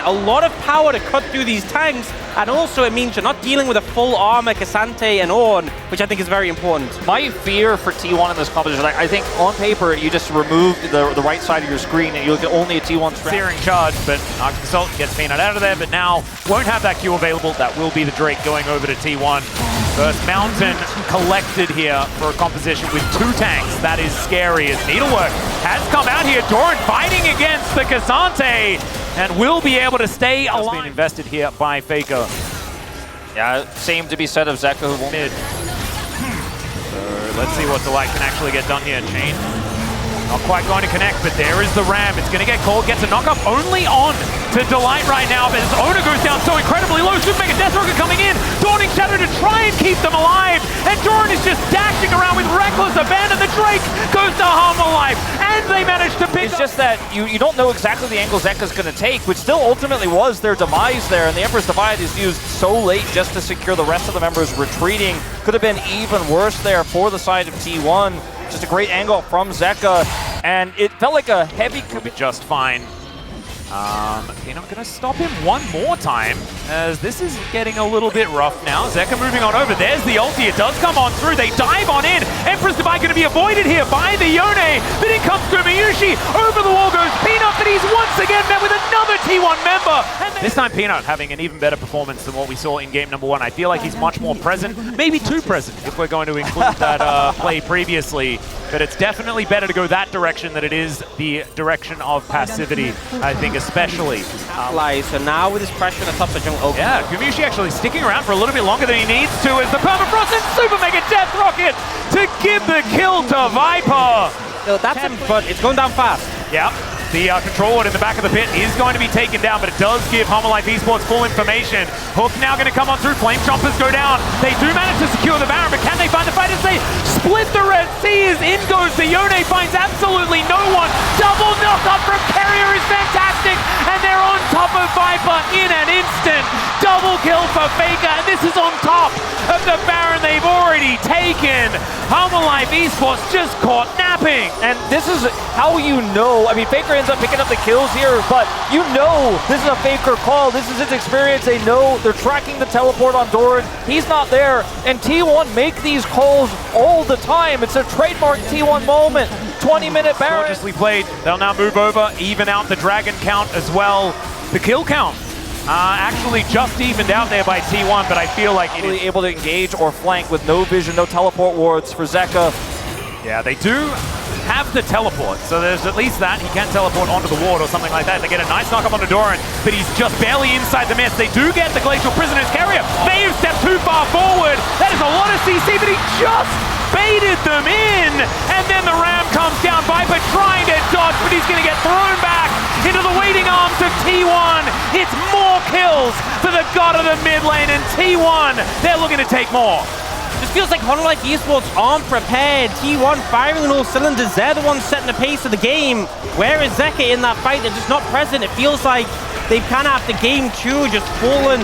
a lot of power to cut through these tanks, and also it means you're not dealing with a full armor K'Sante and Ornn, which I think is very important. My fear for T1 in this competition, I think on paper you just remove the right side of your screen and you look at only a T1 strap. Searing charge, but Arctic Assault gets Peanut out of there, but now won't have that Q available. That will be the Drake going over to T1. First Mountain collected here for a composition with 2 tanks. That is scary as Needlework has come out here. Doran fighting against the K'Sante and will be able to stay alive. Has been invested here by Faker. Yeah, same to be said of Zeka who won't mid. So let's see what Delight can actually get done here. Chain not quite going to connect, but there is the Ram. It's going to get called, gets a knock-up only on to Delight right now, but his owner goes down so incredibly low. Super Mega Death Rocket coming in, Dawning Shadow to try and keep them alive, and Doran is just dashing around with reckless abandon. The Drake goes to Hanwha Life, and they manage to pick It's just that you don't know exactly the angle Zeka's going to take, which still ultimately was their demise there, and the Emperor's Divide is used so late just to secure the rest of the members retreating. Could have been even worse there for the side of T1. Just a great angle from Zeka, and it felt like a heavy... Could be just fine. Peanut going to stop him one more time, as this is getting a little bit rough now. Zeka moving on over. There's the ulti. It does come on through. They dive on in. Emperor's Divide going to be avoided here by the Yone, but in comes Miyushi. Over the wall goes Peanut, but he's once again met with another T1 member. And this time Peanut having an even better performance than what we saw in game number 1. I feel like he's much more present, maybe too present if we're going to include that play previously. But it's definitely better to go that direction than it is the direction of passivity, I think, especially. So now with his pressure on the top of jungle. Yeah, Gumiushi actually sticking around for a little bit longer than he needs to as the Permafrost and Super Mega Death Rocket to give the kill to Viper. So that's but it's going down fast. Yep. The control ward in the back of the pit is going to be taken down, but it does give Hanwha Life Esports full information. Hook now going to come on through. Flame Chompers go down. They do manage to secure the Baron, but can they find the fight as they split the Red Sea? In goes the Yone, finds absolutely no one. Double knock-up from Carrier is fantastic, and they're on top of Viper in an instant. Double kill for Faker, and this is on top of the Baron they've already taken. Hanwha Life Esports just caught napping. And this is how you know, I mean, Faker ends up picking up the kills here, but you know this is a Faker call. This is his experience. They know they're tracking the teleport on Doran. He's not there, and T1 make these calls all the time. It's a trademark T1 moment. 20-minute Baron. Gorgeously played. They'll now move over, even out the dragon count as well. The kill count actually just evened out there by T1, but I feel like it is able to engage or flank with no vision, no teleport wards for Zeka. Yeah, they do have the teleport, so there's at least that. He can teleport onto the ward or something like that. They get a nice knock-up onto Doran, but he's just barely inside the mist. They do get the Glacial Prisoner's Carrier. They have stepped too far forward. That is a lot of CC, but he just baited them in. And then the Ram comes down. Viper trying to dodge, but he's going to get thrown back into the waiting arms of T1. It's more kills for the god of the mid lane, and T1, they're looking to take more. Just feels like Hanwha Life Esports aren't prepared. T1 firing on all cylinders. They're the ones setting the pace of the game. Where is Zeka in that fight? They're just not present. It feels like they've kind of, after game 2, just fallen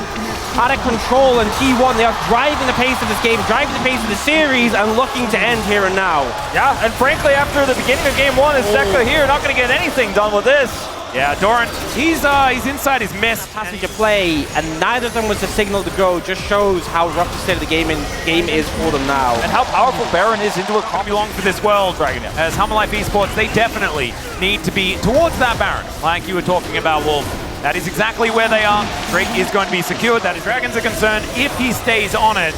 out of control. And T1, they are driving the pace of this game, driving the pace of the series, and looking to end here and now. Yeah, and frankly, after the beginning of game 1, is Zeka here not going to get anything done with this. Yeah, Doran, he's inside his mist. Passage to play, and neither of them was the signal to go. Just shows how rough the state of the game is for them now. And how powerful Baron is into a comp. Belong for this world, Dragon. As Hanwha Life Esports, they definitely need to be towards that Baron, like you were talking about, Wolf. That is exactly where they are. Drake is going to be secured. That is Dragons are concerned if he stays on it.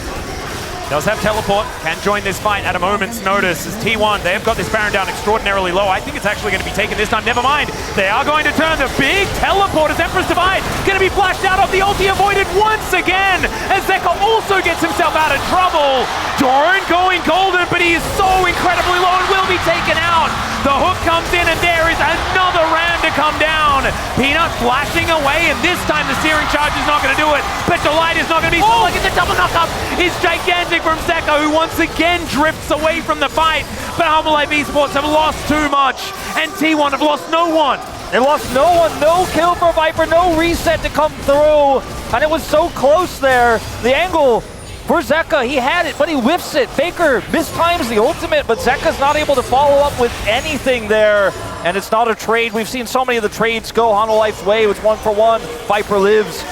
Does have teleport, can join this fight at a moment's notice as T1, they've got this Baron down extraordinarily low. I think it's actually going to be taken this time, never mind. They are going to turn the big teleport as Emperor's Divide, going to be flashed out of the ulti, avoided once again, as Zeka also gets himself out of trouble. Doran going golden, but he is so incredibly low and will be taken out. The hook comes in and there is another Ram to come down. Peanut flashing away, and this time the Searing Charge is not going to do it, but Delight is not going to be so lucky. The double knockup is gigantic from Zeka, who once again drifts away from the fight. But Hanwha Life Esports have lost too much, and T1 have lost no one. They lost no one, no kill for Viper, no reset to come through, and it was so close there. The angle for Zeka, he had it, but he whiffs it. Faker mistimes the ultimate, but Zeka's not able to follow up with anything there. And it's not a trade. We've seen so many of the trades go Hanwha Life's way. It's 1-for-1. Viper lives.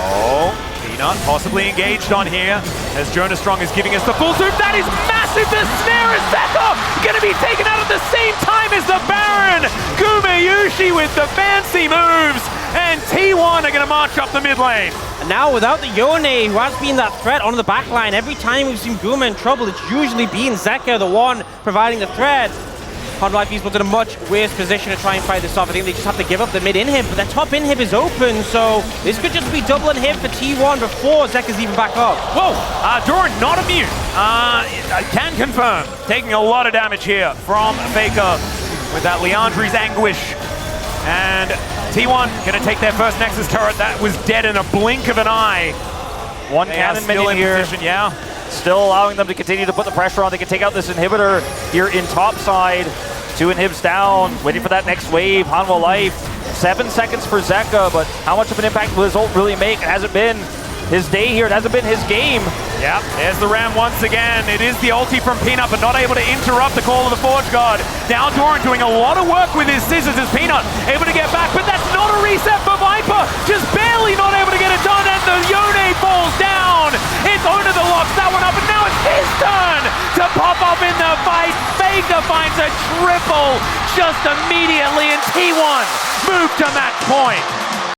Oh, Peanut possibly engaged on here as Jonas Strong is giving us the full zoom. That is massive. The snare is Zeka going to be taken out at the same time as the Baron. Gumeyushi with the fancy moves, and T1 are going to march up the mid lane. And now without the Yone, who has been that threat on the back line, every time we've seen Guma in trouble, it's usually been Zeka, the one providing the threat. Hanwha Life Esports in a much worse position to try and fight this off. I think they just have to give up the mid inhib, but their top inhib is open, so this could just be double inhib for T1 before Zeka's even back up. Whoa, Doran not immune. I can confirm, taking a lot of damage here from Faker with that Leandri's Anguish. And T1 gonna take their first Nexus turret. That was dead in a blink of an eye. One cannon minion here. Position, yeah. Still allowing them to continue to put the pressure on. They can take out this inhibitor here in top side. 2 inhibs down, waiting for that next wave. Hanwha Life, 7 seconds for Zeka, but how much of an impact will his ult really make? It hasn't been his day here. It hasn't been his game. Yeah, there's the Ram once again. It is the ulti from Peanut, but not able to interrupt the call of the Forge Guard. Now Doran doing a lot of work with his scissors as Peanut able to get back, but that's not a reset for Viper. Just barely not able to get it done, and the Yone falls down. It's Owner that locks that one up, and now it's his turn to pop up in the fight. Faker finds a triple just immediately, and T1 move to match point.